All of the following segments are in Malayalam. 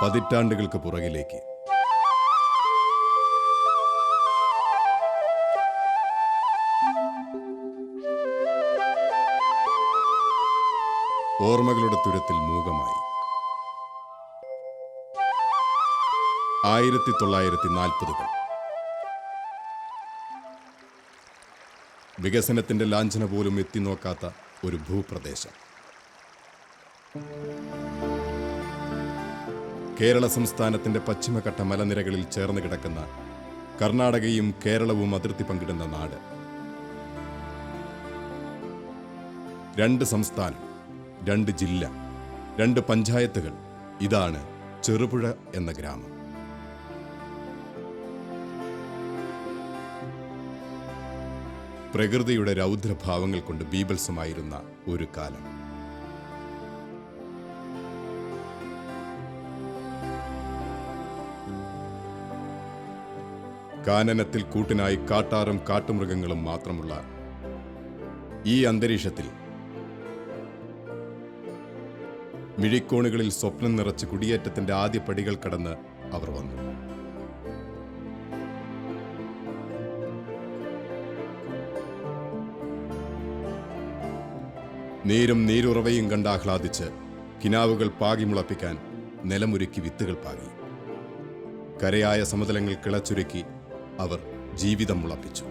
പതിറ്റാണ്ടുകൾക്ക് പുറകിലേക്ക്. ഓർമ്മകളുടെ തുരത്തിൽ മൂകമായി 1940-കൾ. വികസനത്തിന്റെ ലാഞ്ചന പോലും എത്തിനോക്കാത്ത ഒരു ഭൂപ്രദേശം. കേരള സംസ്ഥാനത്തിന്റെ പശ്ചിമഘട്ട മലനിരകളിൽ ചേർന്ന് കിടക്കുന്ന കർണാടകയും കേരളവും അതിർത്തി പങ്കിടുന്ന നാട്. 2 സംസ്ഥാനം, 2 ജില്ല, 2 പഞ്ചായത്തുകൾ. ഇതാണ് ചെറുപുഴ എന്ന ഗ്രാമം. പ്രകൃതിയുടെ രൗദ്രഭാവങ്ങൾ കൊണ്ട് ബീഭത്സമായിരുന്ന ഒരു കാലം. കാനനത്തിൽ കൂട്ടിനായി കാട്ടാറും കാട്ടുമൃഗങ്ങളും മാത്രമുള്ള ഈ അന്തരീക്ഷത്തിൽ മിഴിക്കോണുകളിൽ സ്വപ്നം നിറച്ച് കുടിയേറ്റത്തിന്റെ ആദ്യ പടികൾ കടന്ന് അവർ വന്നു. നീരും നീരുറവയും കണ്ട് ആഹ്ലാദിച്ച് കിനാവുകൾ പാകി മുളപ്പിക്കാൻ നിലമൊരുക്കി വിത്തുകൾ പാകി. കരയായ സമതലങ്ങൾ കിളച്ചുരുക്കി അവർ ജീവിതം മുളപ്പിച്ചു.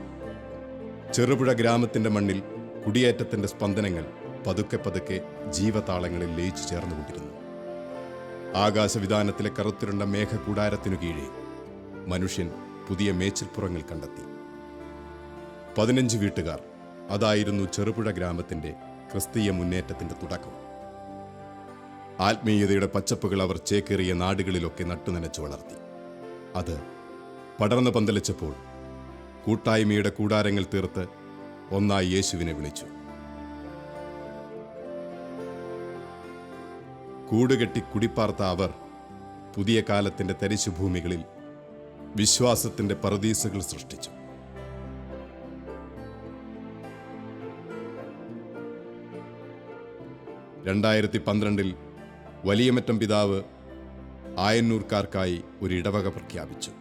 ചെറുപുഴ ഗ്രാമത്തിന്റെ മണ്ണിൽ കുടിയേറ്റത്തിന്റെ സ്പന്ദനങ്ങൾ പതുക്കെ പതുക്കെ ജീവതാളങ്ങളിൽ ലയിച്ചു ചേർന്നുകൊണ്ടിരുന്നു. ആകാശവിധാനത്തിലെ കറുത്തിരുണ്ട മേഘകൂടാരത്തിനു കീഴെ മനുഷ്യൻ പുതിയ മേച്ചിൽപ്പുറങ്ങൾ കണ്ടെത്തി. 15 വീട്ടുകാർ. അതായിരുന്നു ചെറുപുഴ ഗ്രാമത്തിന്റെ ക്രിസ്തീയ മുന്നേറ്റത്തിന്റെ തുടക്കം. ആത്മീയതയുടെ പച്ചപ്പുകൾ അവർ ചേക്കേറിയ നാടുകളിലൊക്കെ നട്ടുനനച്ചു വളർത്തി. അത് പടർന്നു പന്തലിച്ചപ്പോൾ കൂട്ടായ്മയുടെ കൂടാരങ്ങൾ തീർത്ത് ഒന്നായി യേശുവിനെ വിളിച്ചു. കൂടുകെട്ടി കുടിപ്പാർത്ത അവർ പുതിയ കാലത്തിന്റെ തരിശുഭൂമികളിൽ വിശ്വാസത്തിന്റെ പറുദീസകൾ സൃഷ്ടിച്ചു. ൽ വലിയമറ്റം പിതാവ് ആയന്നൂർക്കാർക്കായി ഒരു ഇടവക പ്രഖ്യാപിച്ചു.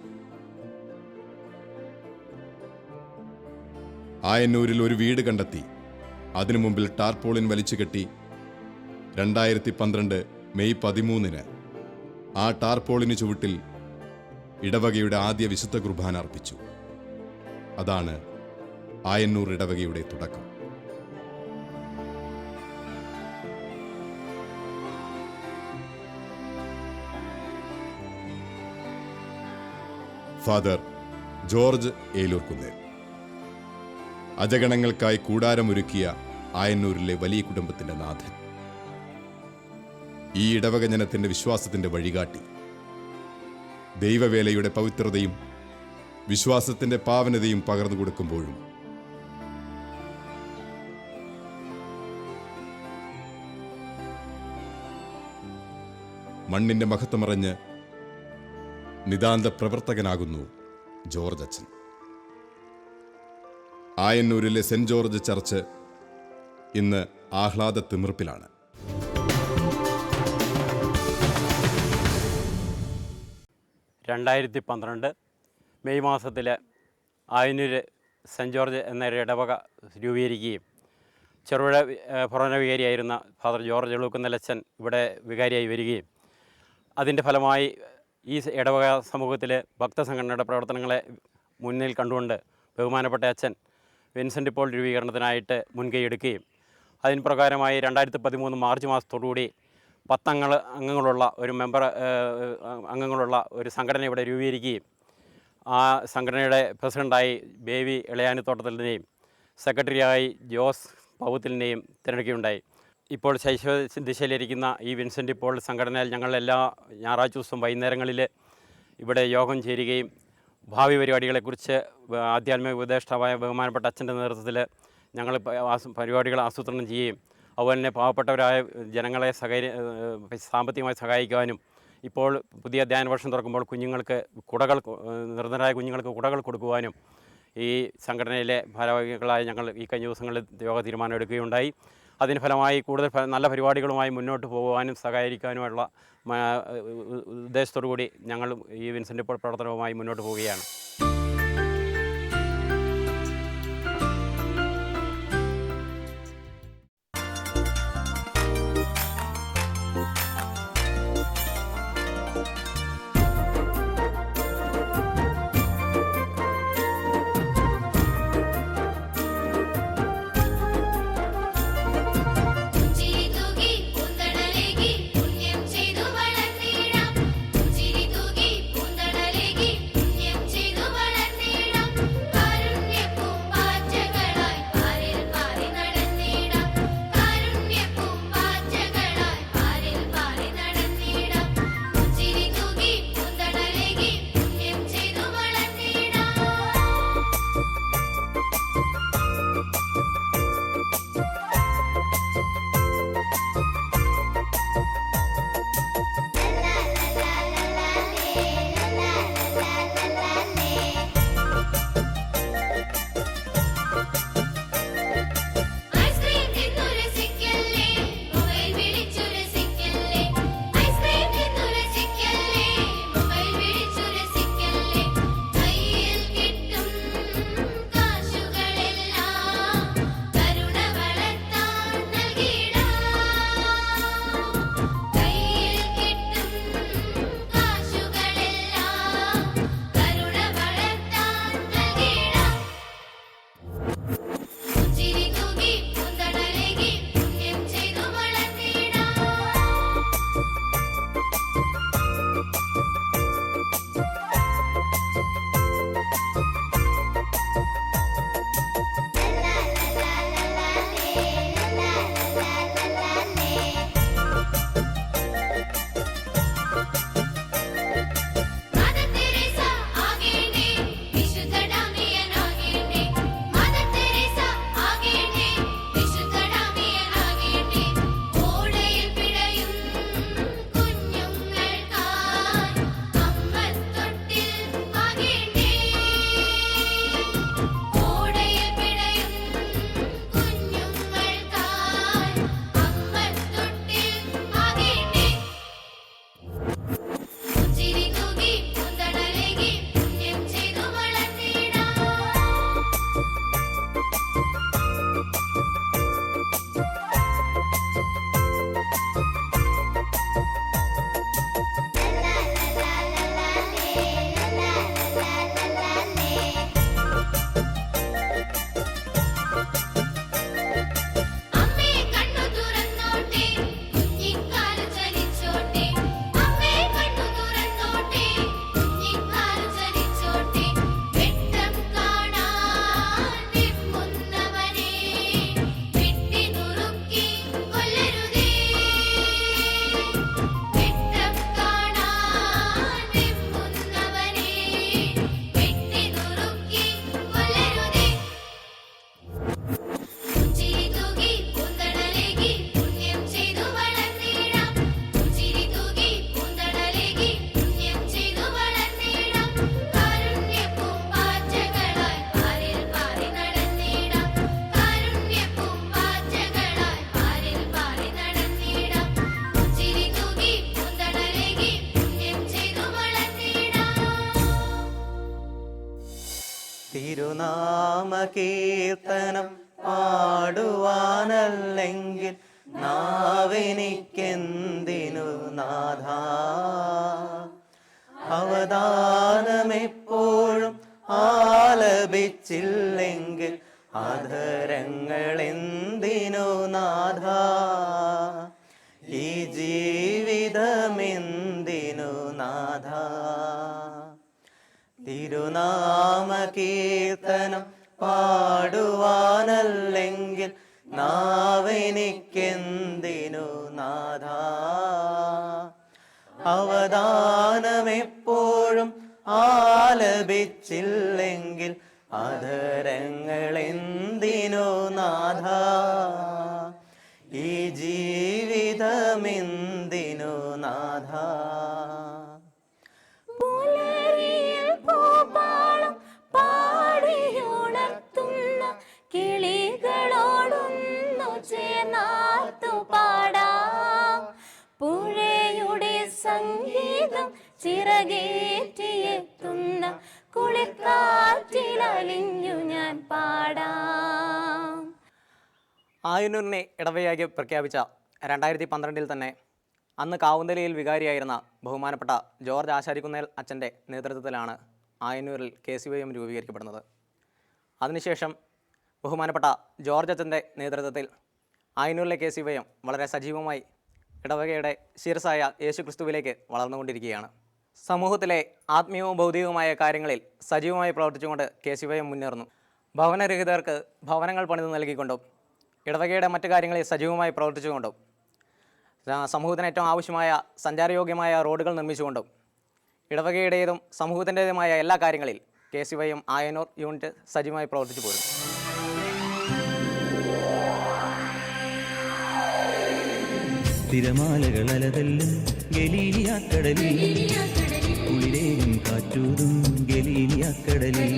ആയന്നൂരിൽ ഒരു വീട് കണ്ടെത്തി. അതിനു മുമ്പിൽ ടാർപോളിൻ വലിച്ചുകെട്ടി 2012 മെയ് 13 ആ ടാർപോളിന് ചുവട്ടിൽ ഇടവകയുടെ ആദ്യ വിശുദ്ധ കുർബാന അർപ്പിച്ചു. അതാണ് ആയന്നൂർ ഇടവകയുടെ തുടക്കം. ഫാദർ ജോർജ് ഏലൂർക്കുന്നേൽ അജഗണങ്ങൾക്കായി കൂടാരമൊരുക്കിയ ആയന്നൂരിലെ വലിയ കുടുംബത്തിന്റെ നാഥൻ. ഈ ഇടവക ജനത്തിന്റെ വിശ്വാസത്തിന്റെ വഴികാട്ടി. ദൈവവേലയുടെ പവിത്രതയും വിശ്വാസത്തിന്റെ പാവനതയും പകർന്നു കൊടുക്കുമ്പോഴും മണ്ണിന്റെ മഹത്വമറിഞ്ഞ് നിതാന്ത പ്രവർത്തകനാകുന്നു ജോർജ് അച്ഛൻ. ആയന്നൂരിലെ സെന്റ് ജോർജ് ചർച്ച് ഇന്ന് ആഹ്ലാദ തിമിർപ്പിലാണ്. മെയ് മാസത്തിൽ ആയന്നൂർ സെൻറ്റ് ജോർജ് എന്ന ഇടവക രൂപീകരിക്കുകയും ചെറുപുഴ ഭരണ വികാരിയായിരുന്ന ഫാദർ ജോർജ് എളൂക്കുന്നേലച്ഛൻ ഇവിടെ വികാരിയായി വരികയും അതിൻ്റെ ഫലമായി ഈ ഇടവക സമൂഹത്തിൽ ഭക്തസംഘടനയുടെ പ്രവർത്തനങ്ങളെ മുന്നിൽ കണ്ടുകൊണ്ട് ബഹുമാനപ്പെട്ട അച്ഛൻ വിൻസെൻ്റ് പോൾ രൂപീകരണത്തിനായിട്ട് മുൻകൈ എടുക്കുകയും അതിന് പ്രകാരമായി 2013 മാർച്ച് മാസത്തോടുകൂടി 10 അംഗങ്ങളുള്ള ഒരു സംഘടന ഇവിടെ രൂപീകരിക്കുകയും ആ സംഘടനയുടെ പ്രസിഡൻ്റായി ബേബി ഇളയാനിത്തോട്ടത്തിലിനെയും സെക്രട്ടറിയായി ജോസ് പൗത്തിലിനെയും തിരഞ്ഞെടുക്കുകയുണ്ടായി. ഇപ്പോൾ ശൈശവ ദിശയിലിരിക്കുന്ന ഈ വിൻസെൻ്റ് പോൾ സംഘടനയിൽ ഞങ്ങൾ എല്ലാ ഞായറാഴ്ച ദിവസവും വൈകുന്നേരങ്ങളിൽ ഇവിടെ യോഗം ചേരുകയും ഭാവി പരിപാടികളെക്കുറിച്ച് ആധ്യാത്മിക ഉപദേഷ്ടാവായ ബഹുമാനപ്പെട്ട അച്ഛൻ്റെ നേതൃത്വത്തിൽ ഞങ്ങൾ പരിപാടികൾ ആസൂത്രണം ചെയ്യുകയും അതുപോലെ തന്നെ പാവപ്പെട്ടവരായ ജനങ്ങളെ സാമ്പത്തികമായി സഹായിക്കുവാനും ഇപ്പോൾ പുതിയ അധ്യയന വർഷം തുറക്കുമ്പോൾ കുഞ്ഞുങ്ങൾക്ക് നിർധനരായ കുഞ്ഞുങ്ങൾക്ക് കുടകൾ കൊടുക്കുവാനും ഈ സംഘടനയിലെ ഭാരവാഹികളായ ഞങ്ങൾ ഈ കഴിഞ്ഞ ദിവസങ്ങളിൽ യോഗ തീരുമാനം എടുക്കുകയുണ്ടായി. അതിന് ഫലമായി കൂടുതൽ നല്ല പരിപാടികളുമായി മുന്നോട്ട് പോകുവാനും സഹകരിക്കാനുമുള്ള ഉദ്ദേശത്തോടു കൂടി ഞങ്ങൾ ഈ വിൻസെൻ്റ് പോൾ പ്രവർത്തനവുമായി മുന്നോട്ട് പോവുകയാണ്. തിരുനാമകീർത്തനം പാടുവാനല്ലെങ്കിൽ നാവെനിക്കെന്തിനു നാഥ, അവദാനമെപ്പോഴും ആലപിച്ചില്ലെങ്കിൽ അധരങ്ങളെന്തിനു നാഥ, ഈ ജീവിതമെന്തിനു നാഥ. തിരുനാമകീർത്തനം പാടുവാനല്ലെങ്കിൽ നാവെനിക്കെന്തിനു നാഥ, അവദാനമെപ്പോഴും ആലപിച്ചില്ലെങ്കിൽ അധരങ്ങളെന്തിനു നാഥ, ഈ ജീവിതമെന്തിനു നാഥ. പാടിയുണർത്തുന്ന കിളികളോടൊന്നു ചേർന്ന ചിറകേറ്റിയെത്തുന്ന കുളിർക്കാറ്റിലലിഞ്ഞു ഞാൻ പാടാം. ആയന്നൂരിനെ ഇടവകയായി പ്രഖ്യാപിച്ച 2012 തന്നെ അന്ന് കാവുന്തലയിൽ വികാരിയായിരുന്ന ബഹുമാനപ്പെട്ട ജോർജ് ആശാരിക്കുന്നേൽ അച്ഛൻ്റെ നേതൃത്വത്തിലാണ് ആയന്നൂരിൽ KCYM രൂപീകരിക്കപ്പെടുന്നത്. അതിനുശേഷം ബഹുമാനപ്പെട്ട ജോർജ് അച്ഛൻ്റെ നേതൃത്വത്തിൽ ആയന്നൂരിലെ KCYM വളരെ സജീവമായി ഇടവകയുടെ ശിരസായ യേശു ക്രിസ്തുവിലേക്ക് വളർന്നുകൊണ്ടിരിക്കുകയാണ്. സമൂഹത്തിലെ ആത്മീയവും ഭൗതികവുമായ കാര്യങ്ങളിൽ സജീവമായി പ്രവർത്തിച്ചുകൊണ്ട് KCYM മുന്നേറുന്നു. ഭവനരഹിതർക്ക് ഭവനങ്ങൾ പണിത് നൽകിക്കൊണ്ടും ഇടവകയുടെ മറ്റു കാര്യങ്ങളിൽ സജീവമായി പ്രവർത്തിച്ചുകൊണ്ടും സമൂഹത്തിന് ഏറ്റവും ആവശ്യമായ സഞ്ചാരയോഗ്യമായ റോഡുകൾ നിർമ്മിച്ചുകൊണ്ടും ഇടവകയുടേതും സമൂഹത്തിൻ്റേതുമായ എല്ലാ കാര്യങ്ങളിൽ KCYM ആയന്നൂർ യൂണിറ്റ് സജീവമായി പ്രവർത്തിച്ചു പോരും. തിരമാലകൾ അലതല്ലും ഗലീലിയാക്കടലിൽ കുളിരേയും കാറ്റൂതും ഗലീലിയാക്കടലിൽ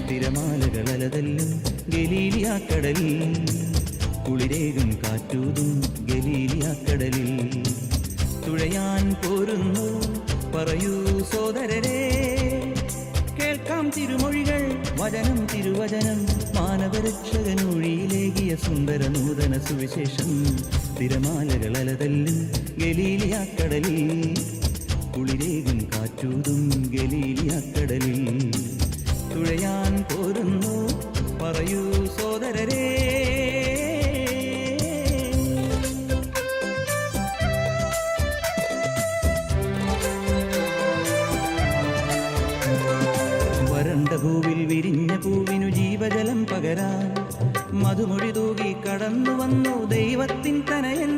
തിരമാലകൾ അലതല്ലും ഗലീലിയാക്കടലിൽ കുളിരേകും കാറ്റൂതും ഗലീലിയാക്കടലിൽ തുഴയാൻ പോരുന്നു പറയൂ സോദരരെ കേൾക്കാം തിരുമൊഴികൾ വചനം തിരുവചനം മാനവരക്ഷകനൊഴിയിലേകിയ സുന്ദര നൂതന സുവിശേഷം തിരമാലകൾ അലതല്ലും ഗലീലിയാക്കടലിൽ കുളിരേകും കാറ്റൂതും ഗലീലിയാക്കടലിൽ തുഴയാൻ പോരുന്നു പറയൂ സോദരരെ. വരണ്ട ഭൂവിൽ വിരിഞ്ഞ പൂവിനു ജീവജലം പകരാൻ മധുമൊഴി തൂകി കടന്നു വന്നു ദൈവത്തിൻ തനയൻ.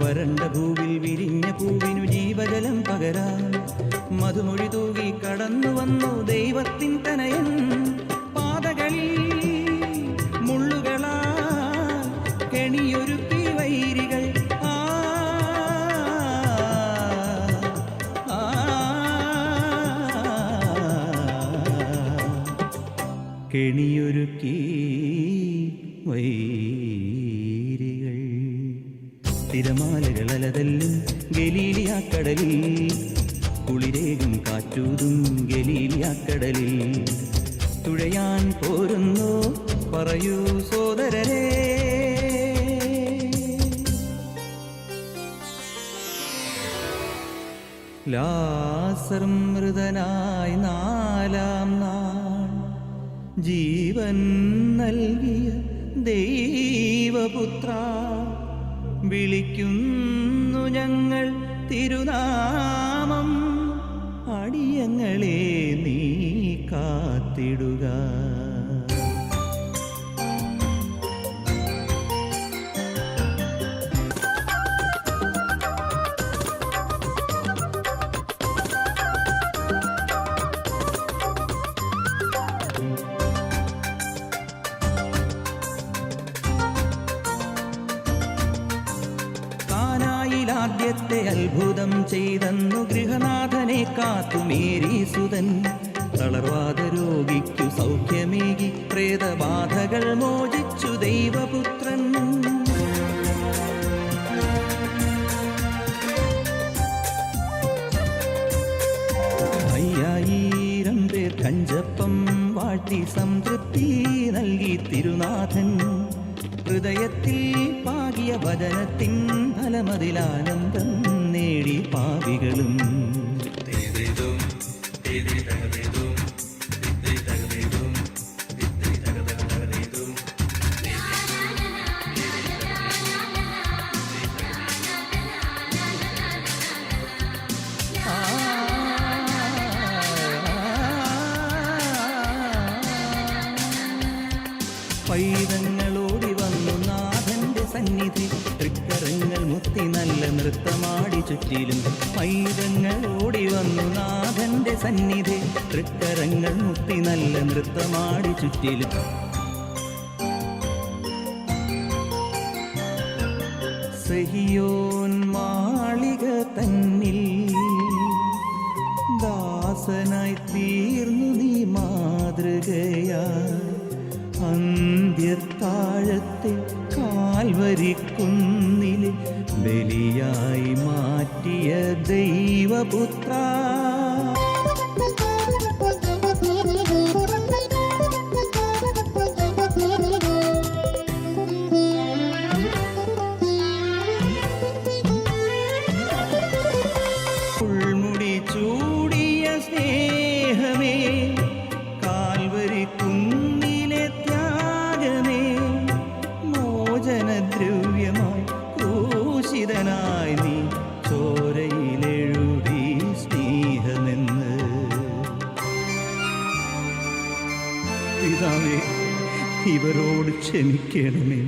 വരണ്ട ഭൂവിൽ വിരിഞ്ഞ പൂവിനു ജീവജലം പകരാൻ മധുമൊഴി തൂകി കടന്നു വന്നു ദൈവത്തിൻ തനയൻ. പാതകളിൽ മുള്ളുകളാ കെണിയൊരുക്കി വൈരികൾ കെണിയൊരുക്കി വൈരികൾ തിരമാലകൾ അലതല്ലും ഗലീലിയാക്കടലിൽ കുളിരേകും കാറ്റൂതും ഗലീലിയാക്കടലിൽ തുഴയാൻ പോരുന്നു പറയൂ സോദരരെ. ലാസർ മൃതനായി 4-ാം നാൾ ജീവൻ നൽകിയ ദൈവപുത്ര വിളിക്കുന്നു ഞങ്ങൾ തിരുനാമം അടിയങ്ങളെ നീ കാത്തിടുക. ആദ്യത്തെ അത്ഭുതം ചെയ്തെന്നു ഗൃഹനാഥനെ കാത്തു മേരീസുതൻ തളർവാദ രോഗിക്കു സൗഖ്യമേകി പ്രേതബാധകൾ മോചിച്ചു ദൈവപുത്രൻ. 5000 പേർ കഞ്ചപ്പം വാഴ്ത്തി സംതൃപ്തി നൽകി തിരുനാഥൻ. ഹൃദയത്തിൽ പാകിയ വചനത്തിൻ ഫലമതിലാനന്ദം നേടി പാപികളും. പൈതങ്ങളോടി വന്നു നാഥന്റെ സന്നിധി തൃക്കരങ്ങൾ മുത്തി നല്ല നൃത്തമാടി ചുറ്റിലും. പൈതങ്ങളോടി വന്നു നാഥന്റെ സന്നിധി തൃക്കരങ്ങൾ മുത്തി നല്ല നൃത്തമാടി ചുറ്റിലും. സഹിയോൻ മാളിക തന്നിൽ ദാസനായി തീർന്നു നീ മാതൃകയാ. അന്ത്യത്താഴത്തെ കാൽവരിക്കുന്നിലെ ബലിയായി മാറ്റിയ ദൈവപുത്ര. ഉൾമുടി ചൂടിയ സ്നേഹമേ, കാൽവരിക്കുന്നിലെ ത്യാഗമേ, മോചനദ്രവ്യമായി ക്രൂശിതനായി നീ ചോരയിലെഴുതി സ്നേഹമെന്ന്. പിതാവേ, ഇവരോട് ക്ഷമിക്കണമേ.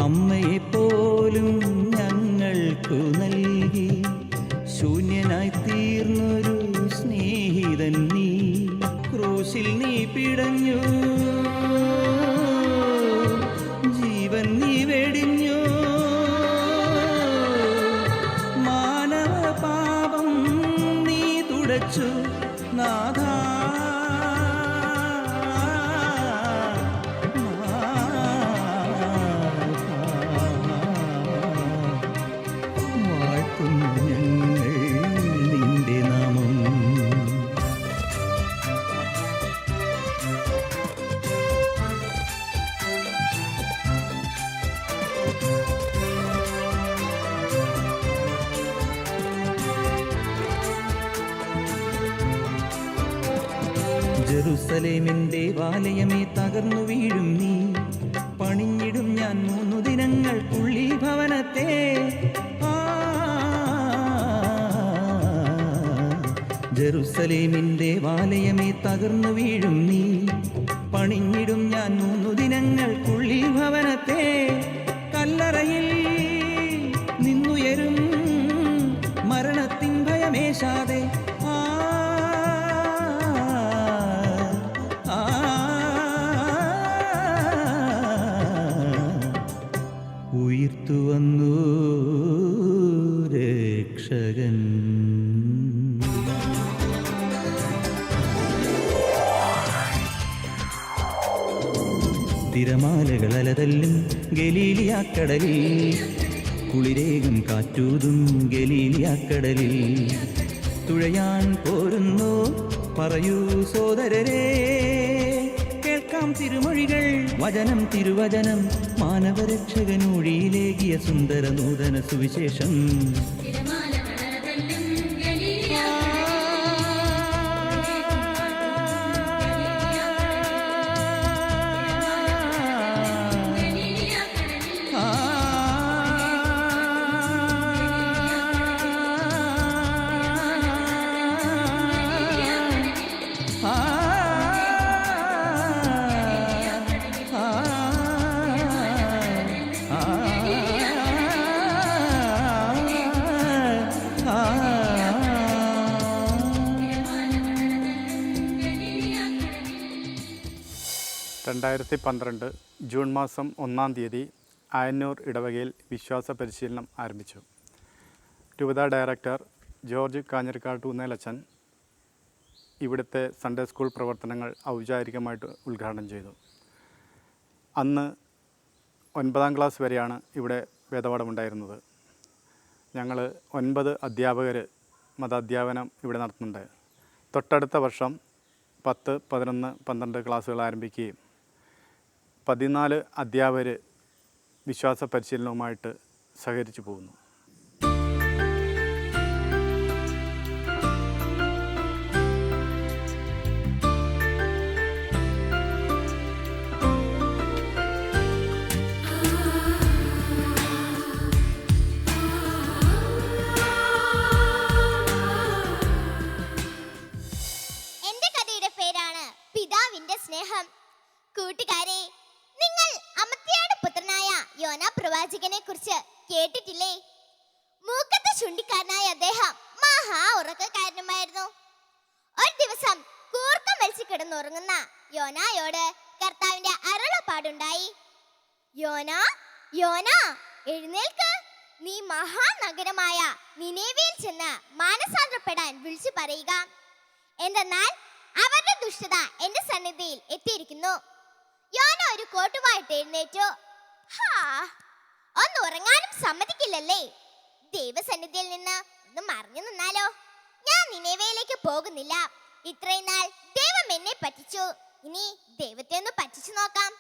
അമ്മയെപ്പോലും ഞങ്ങൾക്കു നൽകി ശൂന്യനായി തീർന്നൊരു സ്നേഹിതൻ നീ. ക്രൂശിൽ നീ പിടഞ്ഞു, ജീവൻ നീ വെടിഞ്ഞു. മാനവ പാപം നീ തുടച്ചു നാഥാ. ജെറുസലേമിന്റെ ദേവാലയമേ തകർന്നു വീഴും നീ. പണിഞ്ഞിടും ഞാൻ 3 ദിനങ്ങൾക്കുള്ളി ഭവനത്തെ. ജെറുസലേമിന്റെ ദേവാലയമേ തകർന്നു വീഴും നീ. പണിഞ്ഞിടും ഞാൻ 3 ദിനങ്ങൾക്കുള്ളി ഭവനത്തെ. കല്ലറയിൽ നിന്നുയരും മരണത്തിൻ ഭയമേശാതെ ഉയിർത്തു വന്നു രക്ഷകൻ. തിരമാലകൾ അലതല്ലും ഗലീലിയാക്കടലിൽ, കുളിരേകും കാറ്റൂതും ഗലീലിയാക്കടലിൽ. തുഴയാൻ പോരുന്നു പറയൂ സോദരരേ, കേൾക്കാം തിരുമൊഴികൾ വചനം തിരുവചനം. മാനവരക്ഷകനൂഴിയിലേകിയ സുന്ദര നൂതന സുവിശേഷം. ജൂൺ മാസം 1-ാം തീയതി ആയന്നൂർ ഇടവകയിൽ വിശ്വാസ പരിശീലനം ആരംഭിച്ചു. രൂപത ഡയറക്ടർ ജോർജ് കാഞ്ഞിരക്കാട്ടുന്നേലച്ചൻ ഇവിടുത്തെ സൺഡേ സ്കൂൾ പ്രവർത്തനങ്ങൾ ഔപചാരികമായിട്ട് ഉദ്ഘാടനം ചെയ്തു. അന്ന് 9ാം ക്ലാസ് വരെയാണ് ഇവിടെ വേദപാഠമുണ്ടായിരുന്നത്. ഞങ്ങൾ 9 അധ്യാപകർ മതാധ്യാപനം ഇവിടെ നടത്തുന്നുണ്ട്. തൊട്ടടുത്ത വർഷം 10, 11, 12 ക്ലാസ്സുകൾ ആരംഭിക്കുകയും 14 അധ്യാപകർ വിശ്വാസ പരിശീലനവുമായിട്ട് സഹകരിച്ചു പോകുന്നു. എന്റെ കഥയുടെ പേരാണ് പിതാവിന്റെ സ്നേഹം. കൂട്ടുകാരെ, നിങ്ങൾ അമത്യാട് പുത്രനായ യോനാ പ്രവാചകനെ കുറിച്ച് കേട്ടിട്ടില്ലേ? മൂക്കത്ത് ചുണ്ടിക്കാരനായ അദ്ദേഹം മഹാ ഉറക്കക്കാരനുമായിരുന്നു. ഒരു ദിവസം കൂർക്കം വലിച്ചു കിടന്നുറങ്ങുന്ന യോനായോട് കർത്താവിന്റെ അരുളപ്പാടുണ്ടായി. യോന, യോന, എഴുന്നേൽക്ക്. നീ മഹാനഗരമായ നിനേവയിൽ ചെന്ന് മാനസാന്തരപ്പെടാൻ വിളിച്ചു പറയുക. എന്തെന്നാൽ അവരുടെ ദുഷ്ടത എന്റെ സന്നിധിയിൽ എത്തിയിരിക്കുന്നു. യോന ഒരു കോട്ടുമായിട്ട് എഴുന്നേറ്റു. ഒന്ന് ഉറങ്ങാനും സമ്മതിക്കില്ലല്ലേ? ദൈവസന്നിധിയിൽ നിന്ന് ഒന്ന് മറിഞ്ഞു നിന്നാലോ? ഞാൻ നിനേവയിലേക്ക് പോകുന്നില്ല. ഇത്രയും നാൾ ദൈവം എന്നെ പറ്റിച്ചു, ഇനി ദൈവത്തെ ഒന്ന് പറ്റിച്ചു നോക്കാം.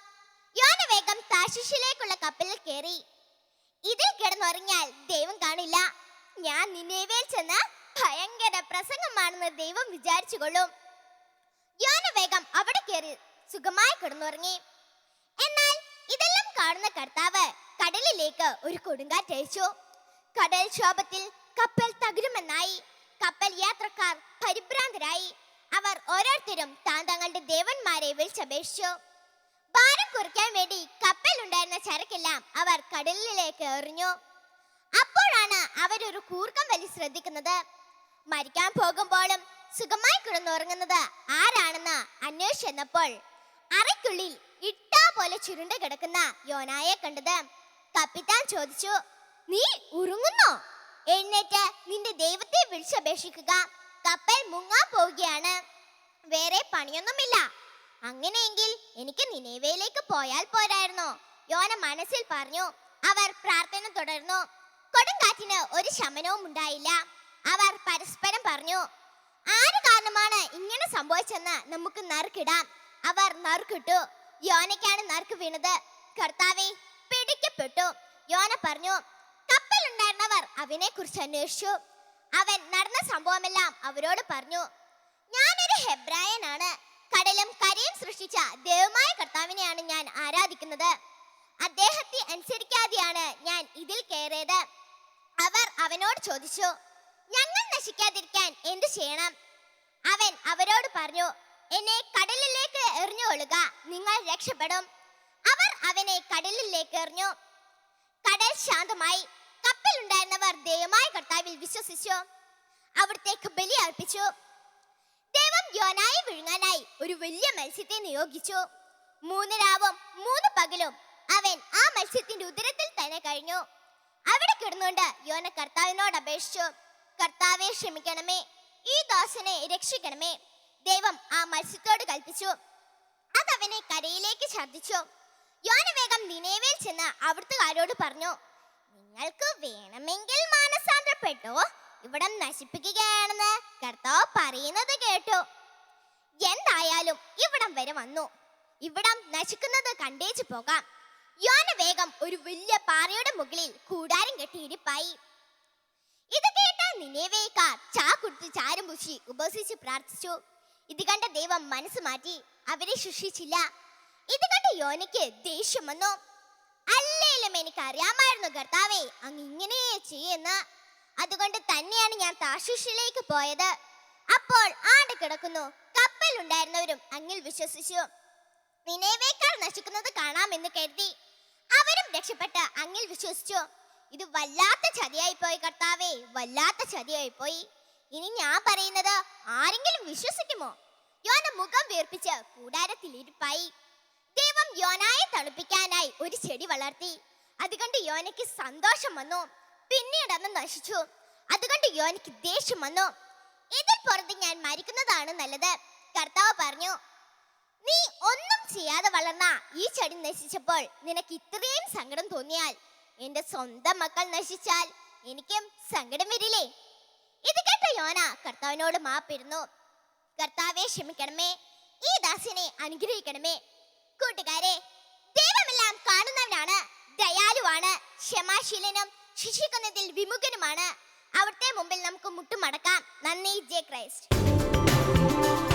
യോന വേഗം താർശീശിലേക്കുള്ള കപ്പലിൽ കയറി. ഇതിൽ കിടന്നുറങ്ങിയാൽ ദൈവം കാണില്ല. ഞാൻ നിനേവയിൽ ചെന്ന് ഭയങ്കര പ്രസംഗമാണെന്ന് ദൈവം വിചാരിച്ചു കൊള്ളും. യോന വേഗം അവിടെ കയറി സുഖമായി കിടന്നുറങ്ങി. എന്നാൽ ഇതെല്ലാം കാണുന്ന കർത്താവ് കടലിലേക്ക് ഒരു കൊടുങ്കാറ്റ് അയച്ചു. കടൽ ക്ഷോഭത്തിൽ കപ്പൽ തകരുമെന്നായി. കപ്പൽ യാത്രക്കാർ പരിഭ്രാന്തരായി. അവർ ഓരോരുത്തരും തങ്ങളുടെ ദേവന്മാരെ വിളിച്ചപേക്ഷിച്ചു. ഭാരം കുറയ്ക്കാൻ വേണ്ടി കപ്പലുണ്ടായിരുന്ന ചരക്കെല്ലാം അവർ കടലിലേക്ക് എറിഞ്ഞു. അപ്പോഴാണ് അവരൊരു കൂർക്കം വലി ശ്രദ്ധിക്കുന്നത്. മരിക്കാൻ പോകുമ്പോഴും സുഖമായി കിടന്നുറങ്ങുന്നത് ആരാണെന്ന് അന്വേഷിച്ചപ്പോൾ അറയ്ക്കുള്ളിൽ ഇട്ടാ പോലെ ചുരുണ്ട് കിടക്കുന്ന യോനായെ കണ്ടത്. കപ്പിത്താൻ ചോദിച്ചു, നീ ഉറങ്ങുന്നോ? എഴുന്നേറ്റ് നിന്റെ ദൈവത്തെ വിളിച്ചപേക്ഷിക്കുക. കപ്പൽ മുങ്ങാൻ പോവുകയാണ്. വേറെ പണിയൊന്നുമില്ല. അങ്ങനെയെങ്കിൽ എനിക്ക് നിനേവയിലേക്ക് പോയാൽ പോരായിരുന്നോ? യോന മനസ്സിൽ പറഞ്ഞു. അവർ പ്രാർത്ഥന തുടർന്നു. കൊടുങ്കാറ്റിന് ഒരു ശമനവും ഉണ്ടായില്ല. അവർ പരസ്പരം പറഞ്ഞു, ആര് കാരണമാണ് ഇങ്ങനെ സംഭവിച്ചെന്ന് നമുക്ക് നറുക്കിടാം. അവർ നറുക്കിട്ടു. യോനയ്ക്കാണ് നറുക്ക് വീണത്. കർത്താവേ, പിടിക്കപ്പെട്ടു. യോന പറഞ്ഞു. കപ്പലുണ്ടായിരുന്നവർ അവനെ കുറിച്ച് അന്വേഷിച്ചു. അവൻ നടന്ന സംഭവമെല്ലാം അവരോട് പറഞ്ഞു. ഞാനൊരു ഹെബ്രായനാണ്. കടലും കരയും സൃഷ്ടിച്ച ദൈവമായ കർത്താവിനെയാണ് ഞാൻ ആരാധിക്കുന്നത്. അദ്ദേഹത്തെ അനുസരിക്കാതെയാണ് ഞാൻ ഇതിൽ കയറിയത്. അവർ അവനോട് ചോദിച്ചു, ഞങ്ങൾ നശിക്കാതിരിക്കാൻ എന്തു ചെയ്യണം? അവൻ അവരോട് പറഞ്ഞു, എന്നെ കടലിലേക്ക് എറിഞ്ഞുകൊള്ളുക, നിങ്ങൾ രക്ഷപ്പെടും. അവർ അവനെ കടലിലേക്ക് എറിഞ്ഞു. കടൽ ശാന്തമായി. കപ്പലുണ്ടായിരുന്നവർ ദൈവമായ കർത്താവിൽ വിശ്വസിച്ചു. അവിടത്തേക്ക് ബലി അർപ്പിച്ചു. ദൈവം യോനായെ വിഴുങ്ങാനായി ഒരു വലിയ മത്സ്യത്തെ നിയോഗിച്ചു. 3 രാവും 3 പകലും അവൻ ആ മത്സ്യത്തിന്റെ ഉദരത്തിൽ തന്നെ കഴിഞ്ഞു. അവിടെ കിടന്നുകൊണ്ട് യോന കർത്താവിനോട് അപേക്ഷിച്ചു, കർത്താവെ, ക്ഷമിക്കണമേ, ഈ ദാസനെ രക്ഷിക്കണമേ. ദൈവം ആ മത്സ്യത്തോട് കൽപ്പിച്ചു. അതവനെ കരയിലേക്ക് ഛർദ്ദിച്ചു. യോന വേഗം നിനേവയിൽ ചെന്ന് അവിടുത്തുകാരോട് പറഞ്ഞു, നിങ്ങൾക്ക് വേണമെങ്കിൽ മാനസാന്തരപ്പെട്ടോ, ഇവിടം നശിപ്പിക്കുകയാണെന്ന് കർത്താവ് പറയുന്നത് കേട്ടു. എന്തായാലും ഇവിടം വരെ വന്നു. ഇവിടം നശിക്കുന്നത് കണ്ടേച്ചു പോകാം. യോന വേഗം ഒരു വലിയ പാറയുടെ മുകളിൽ കൂടാരം കെട്ടി ഇരിപ്പായി. ഇത് കേട്ട നിനേവേക്കാർ ചാക്കുടുത്ത് ചാരം പൂശി ഉപവസിച്ച് പ്രാർത്ഥിച്ചു. ഇത് കണ്ട ദൈവം മനസ്സ് മാറ്റി അവരെ ശിക്ഷിച്ചില്ല. ഇത് കണ്ട് യോനയ്ക്ക് ദേഷ്യം വന്നു. അല്ലേലും എനിക്ക് അറിയാമായിരുന്നു കർത്താവേ, അങ്ങ് ഇങ്ങനെ ചെയ്യുന്ന. അതുകൊണ്ട് തന്നെയാണ് ഞാൻ താർശീശിലേക്ക് പോയത്. അപ്പോൾ ആണ്ട് കിടക്കുന്നു. കപ്പലുണ്ടായിരുന്നവരും അങ്ങിൽ വിശ്വസിച്ചു. നിനേവേക്കാർ നശിക്കുന്നത് കാണാമെന്ന് കരുതി അവരും രക്ഷപ്പെട്ട് അങ്ങിൽ വിശ്വസിച്ചു. ഇത് വല്ലാത്ത ചതിയായി പോയി കർത്താവേ, വല്ലാത്ത ചതിയായി പോയി. ഇനി ഞാൻ പറയുന്നത് ആരെങ്കിലും വിശ്വസിക്കുമോ? യോന മുഖം വീർപ്പിച്ച് കൂടാരത്തിൽ ഇരിപ്പായി. ദൈവം യോനായെ തണുപ്പിക്കാനായി ഒരു ചെടി വളർത്തി. അതുകൊണ്ട് യോനയ്ക്ക് സന്തോഷം വന്നു. പിന്നീട് അന്ന് നശിച്ചു. അതുകൊണ്ട് യോനയ്ക്ക് ദേഷ്യം വന്നു. ഇതിൽ പുറത്ത് ഞാൻ മരിക്കുന്നതാണ് നല്ലത്. കർത്താവ് പറഞ്ഞു, നീ ഒന്നും ചെയ്യാതെ വളർന്ന ഈ ചെടി നശിച്ചപ്പോൾ നിനക്ക് ഇത്രയും സങ്കടം തോന്നിയാൽ എന്റെ സ്വന്തം മക്കൾ നശിച്ചാൽ എനിക്കും സങ്കടം വരില്ലേ? ഇത് കേട്ട യോന കർത്താവിനോട് മാപ്പിരുന്നു. കർത്താവെ, ക്ഷമിക്കണമേ, ഈ ദാസനെ അനുഗ്രഹിക്കണമേ. കൂട്ടുകാരെ, ദൈവമെല്ലാം കാണുന്നവനാണ്, ദയാലുവാണ്, ക്ഷമാശീലനും ശിക്ഷിക്കുന്നതിൽ വിമുഖനുമാണ്. അവിടുത്തെ മുമ്പിൽ നമുക്ക് മുട്ടുമടക്കാം. നന്ദി. ജയ് ക്രൈസ്റ്റ്.